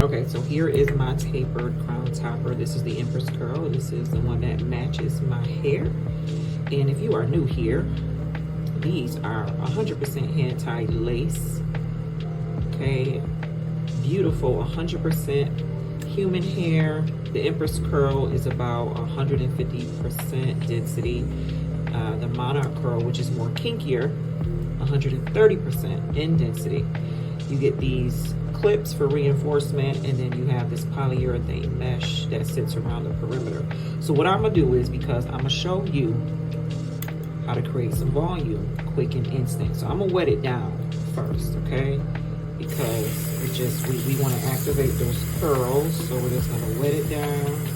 Okay, so here is my tapered crown topper. This is the Empress Curl. This is the one that matches my hair. And if you are new here, these are 100% hand-tied lace. Okay, beautiful, 100% human hair. The Empress Curl is about 150% density. The Monarch Curl, which is more kinkier, 130% in density. You get these clips for reinforcement, and then you have this polyurethane mesh that sits around the perimeter. So what I'm gonna do is, because I'm gonna show you how to create some volume quick and instant. So I'm gonna wet it down first, okay? Because it just, we wanna activate those curls. So we're just gonna wet it down,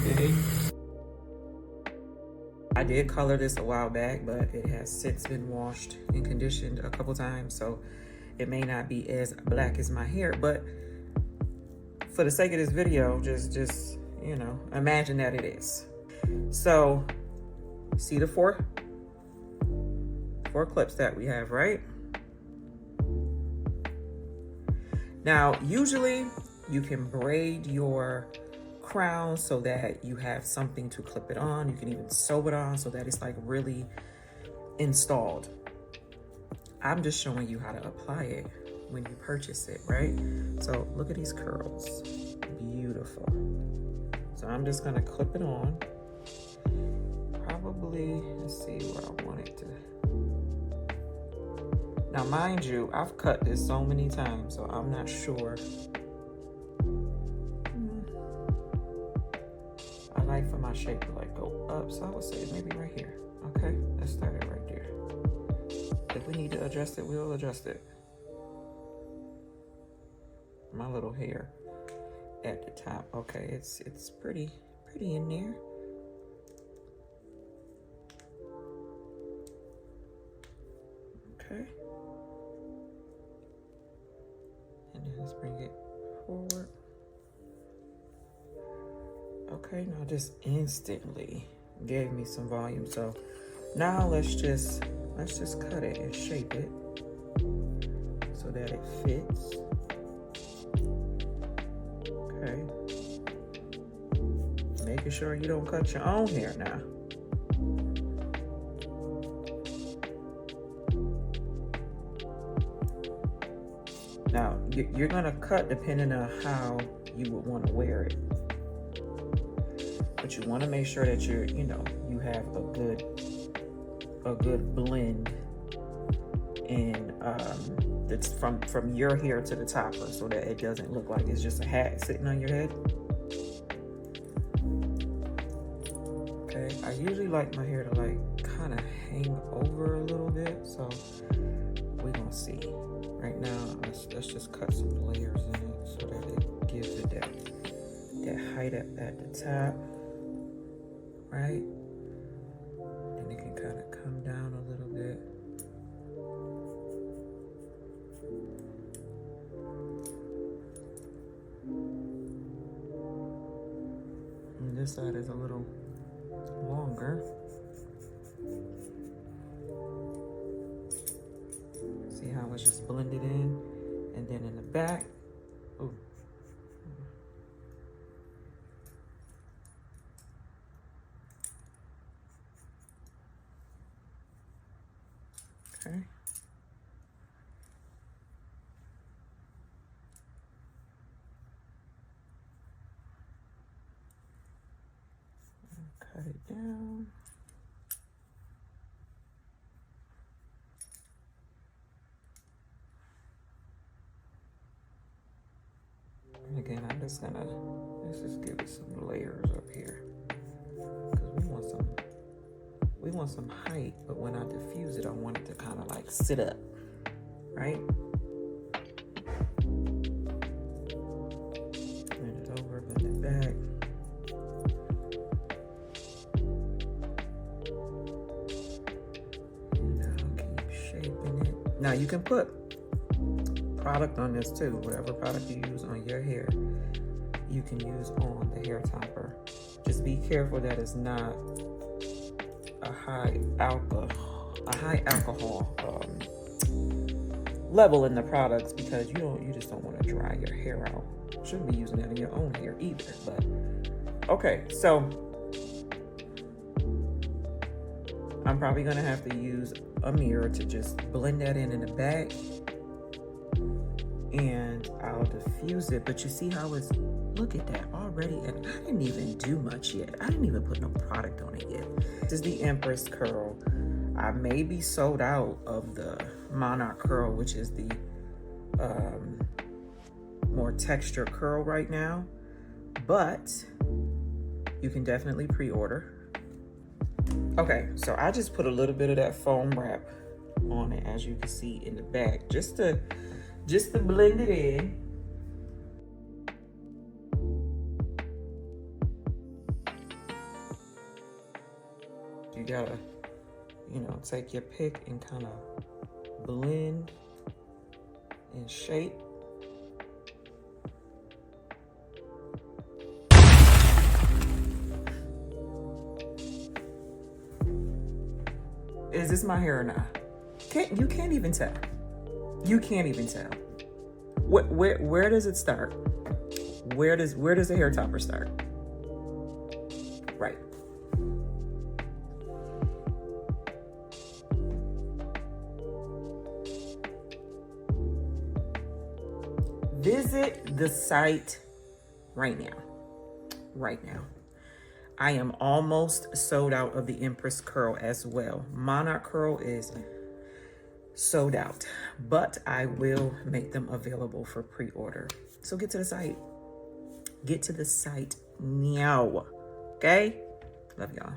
okay? I did color this a while back, but it has since been washed and conditioned a couple times. So it may not be as black as my hair, but for the sake of this video, just you know, imagine that it is. So, see the four clips that we have, right? Now, usually you can braid your crown so that you have something to clip it on. You can even sew it on so that it's like really installed. I'm just showing you how to apply it when you purchase it, right? So look at these curls, beautiful. So I'm just gonna clip it on. Probably, let's see where I want it to. Now mind you, I've cut this so many times, so I'm not sure. I like for my shape to like go up, so I would say maybe right here. Okay, let's start it right there. If we need to adjust it, we'll adjust it. My little hair at the top. Okay, it's pretty in there. Okay. And then let's bring it forward. Okay, now just instantly gave me some volume. So now let's just cut it and shape it so that it fits. Okay. Making sure you don't cut your own hair now. Now, you're gonna cut depending on how you would want to wear it. But you want to make sure that you have a good blend in that's from your hair to the topper, so that it doesn't look like it's just a hat sitting on your head. Okay, I usually like my hair to like kind of hang over a little bit, so we're gonna see. Right now, let's just cut some layers in it so that it gives it that height at the top, right? And it can kind of come down a little bit. And this side is a little longer. See how it's just blended in? And then in the back, ooh. Okay. Cut it down. And again, let's just give it some layers up here, because we want some height, but when I diffuse it, I want it to kind of like sit up, right? Bend it over, bend it back. And I'll keep shaping it. Now you can put product on this too. Whatever product you use on your hair, you can use on the hair topper. Just be careful that it's not a high alcohol level in the products because you just don't want to dry your hair out. Shouldn't be using that in your own hair either, but okay. So I'm probably gonna have to use a mirror to just blend that in the back, and I'll diffuse it. But you see how it's, look at that already, and I didn't even do much yet. I didn't even put no product on it yet. This is the Empress Curl. I may be sold out of the Monarch Curl, which is the more textured curl right now, but you can definitely pre-order. Okay, so I just put a little bit of that foam wrap on it, as you can see in the back, just to blend it in. You gotta, take your pick and kind of blend and shape. Is this my hair or not? You can't even tell. You can't even tell. Where does it start? Where does the hair topper start? Right. Visit the site right now. Right now. I am almost sold out of the Empress Curl as well. Monarch Curl is sold out, but I will make them available for pre-order. So get to the site. Get to the site now. Okay? Love y'all.